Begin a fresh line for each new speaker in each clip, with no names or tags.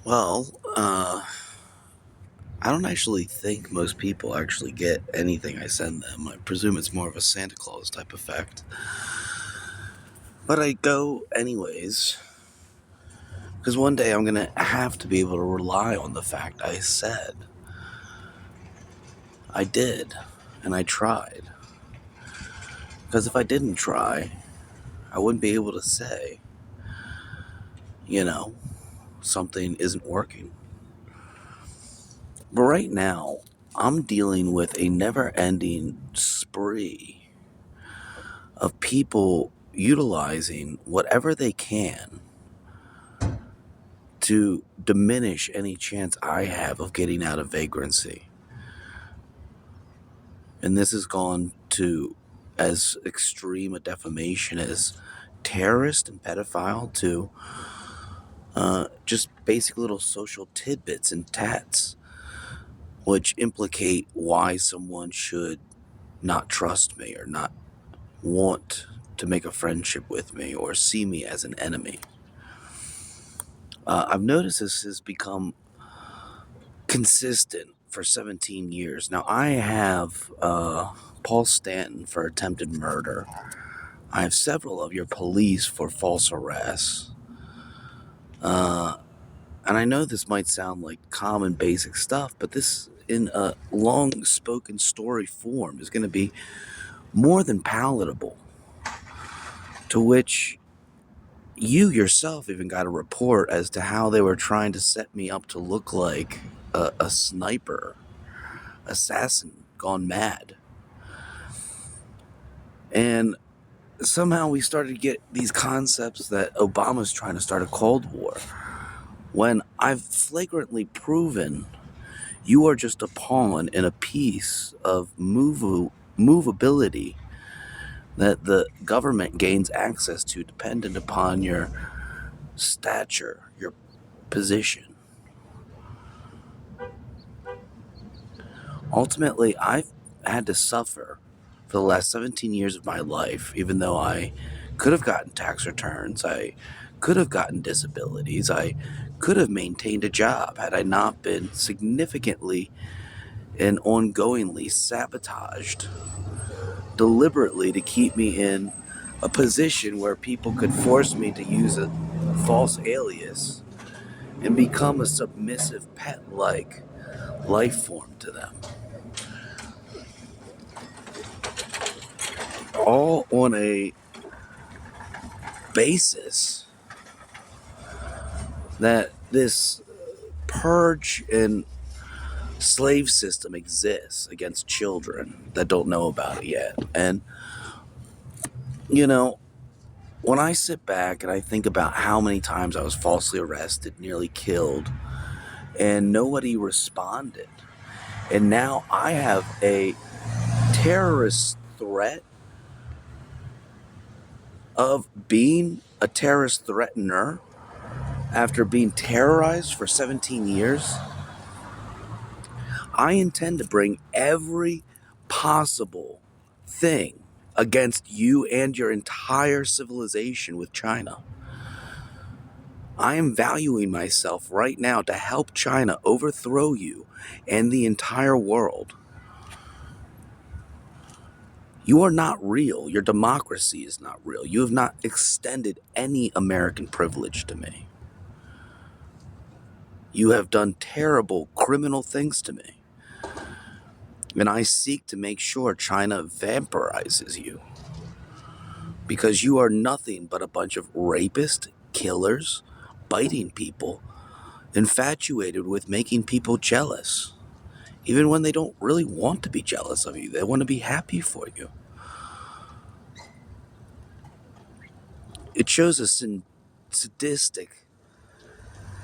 Well, I don't actually think most people actually get anything I send them. I presume it's more of a Santa Claus type effect. But I go anyways, because one day I'm going to have to be able to rely on the fact I said. I did, and I tried. Because if I didn't try, I wouldn't be able to say, you know, something isn't working. But right now, I'm dealing with a never ending spree of people utilizing whatever they can to diminish any chance I have of getting out of vagrancy. And this has gone to as extreme a defamation as terrorist and pedophile to just basic little social tidbits and tats, which implicate why someone should not trust me or not want to make a friendship with me or see me as an enemy. I've noticed this has become consistent for 17 years. Now, I have Paul Stanton for attempted murder. I have several of your police for false arrests. And I know this might sound like common basic stuff, but this, in a long spoken story form, is going to be more than palatable. To which you yourself even got a report as to how they were trying to set me up to look like a sniper, assassin gone mad. And somehow we started to get these concepts that Obama's trying to start a Cold War, when I've flagrantly proven you are just a pawn in a piece of movability that the government gains access to dependent upon your stature, your position. Ultimately, I've had to suffer for the last 17 years of my life, even though I could have gotten tax returns, I could have gotten disabilities, I could have maintained a job had I not been significantly and ongoingly sabotaged deliberately to keep me in a position where people could force me to use a false alias and become a submissive pet-like life form to them. All on a basis that this purge and slave system exists against children that don't know about it yet. And, you know, when I sit back and I think about how many times I was falsely arrested, nearly killed, and nobody responded, and now I have a terrorist threat of being a terrorist threatener after being terrorized for 17 years, I intend to bring every possible thing against you and your entire civilization with China. I am valuing myself right now to help China overthrow you and the entire world. You are not real. Your democracy is not real. You have not extended any American privilege to me. You have done terrible criminal things to me. And I seek to make sure China vampirizes you. Because you are nothing but a bunch of rapists, killers, biting people, infatuated with making people jealous. Even when they don't really want to be jealous of you, they want to be happy for you. It shows a sadistic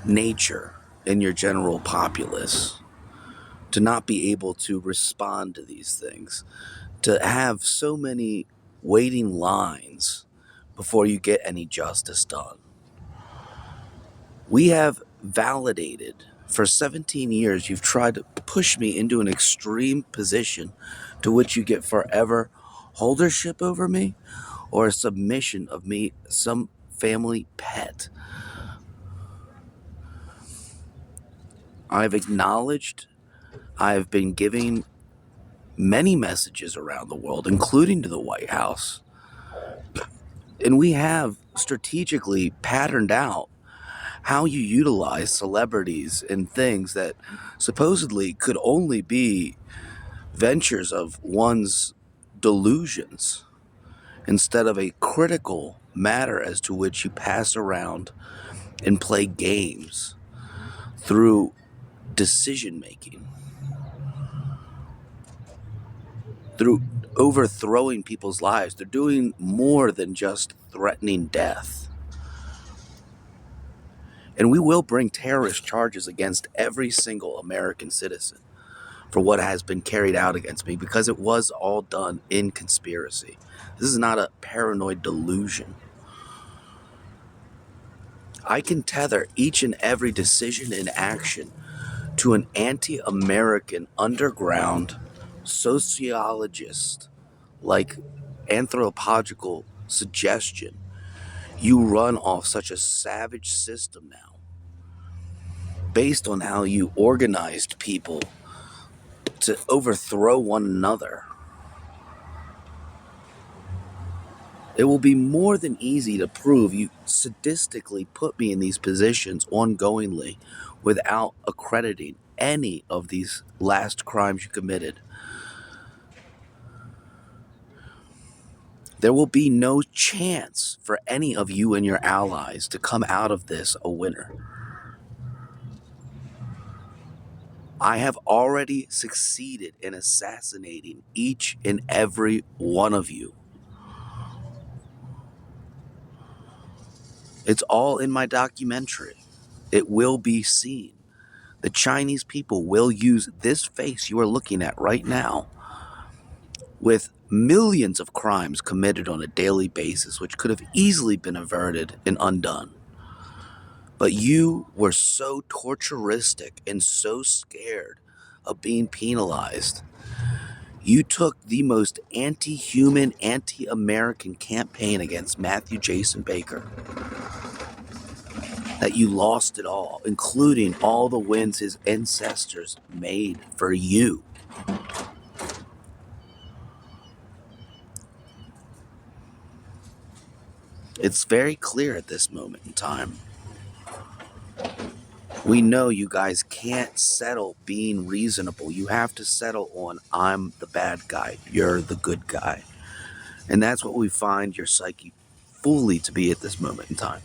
nature in your general populace to not be able to respond to these things, to have so many waiting lines before you get any justice done. We have validated for 17 years, you've tried to push me into an extreme position to which you get forever holdership over me or a submission of me, some family pet. I've acknowledged, I've been giving many messages around the world, including to the White House. And we have strategically patterned out how you utilize celebrities and things that supposedly could only be ventures of one's delusions instead of a critical matter as to which you pass around and play games through decision making, through overthrowing people's lives. They're doing more than just threatening death. And we will bring terrorist charges against every single American citizen for what has been carried out against me, because it was all done in conspiracy. This is not a paranoid delusion. I can tether each and every decision and action to an anti-American underground sociologist like anthropological suggestion. You run off such a savage system now based on how you organized people to overthrow one another. It will be more than easy to prove you sadistically put me in these positions ongoingly without accrediting any of these last crimes you committed. There will be no chance for any of you and your allies to come out of this a winner. I have already succeeded in assassinating each and every one of you. It's all in my documentary. It will be seen. The Chinese people will use this face you are looking at right now with millions of crimes committed on a daily basis, which could have easily been averted and undone. But you were so torturistic and so scared of being penalized. You took the most anti-human, anti-American campaign against Matthew Jason Baker that you lost it all, including all the wins his ancestors made for you. It's very clear at this moment in time. We know you guys can't settle being reasonable. You have to settle on, I'm the bad guy, you're the good guy. And that's what we find your psyche fully to be at this moment in time.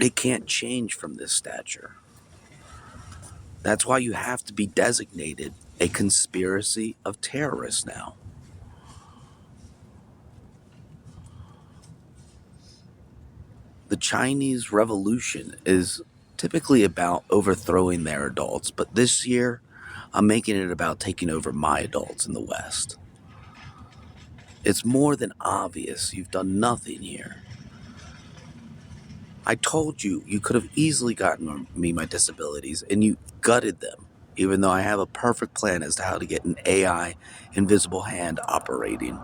It can't change from this stature. That's why you have to be designated a conspiracy of terrorists now. The Chinese Revolution is typically about overthrowing their adults, but this year I'm making it about taking over my adults in the West. It's more than obvious you've done nothing here. I told you you could have easily gotten me my disabilities, and you gutted them, even though I have a perfect plan as to how to get an AI invisible hand operating,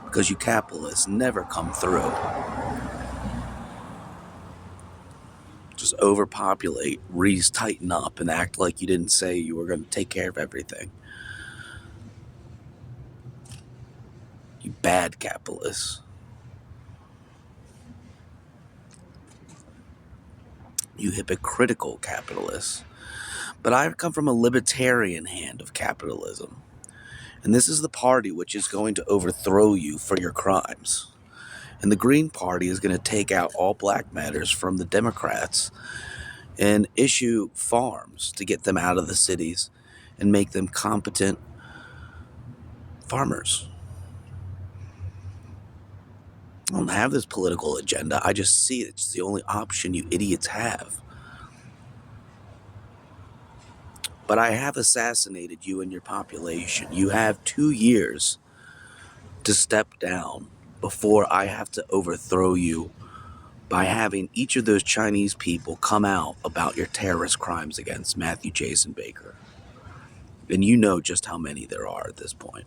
because you capitalists never come through. Just overpopulate, tighten up, and act like you didn't say you were going to take care of everything. You bad capitalists. You hypocritical capitalists. But I come from a libertarian hand of capitalism. And this is the party which is going to overthrow you for your crimes. And the Green Party is going to take out all black matters from the Democrats and issue farms to get them out of the cities and make them competent farmers. I don't have this political agenda. I just see it's the only option you idiots have. But I have assassinated you and your population. You have 2 years to step down before I have to overthrow you by having each of those Chinese people come out about your terrorist crimes against Matthew Jason Baker. And you know just how many there are at this point.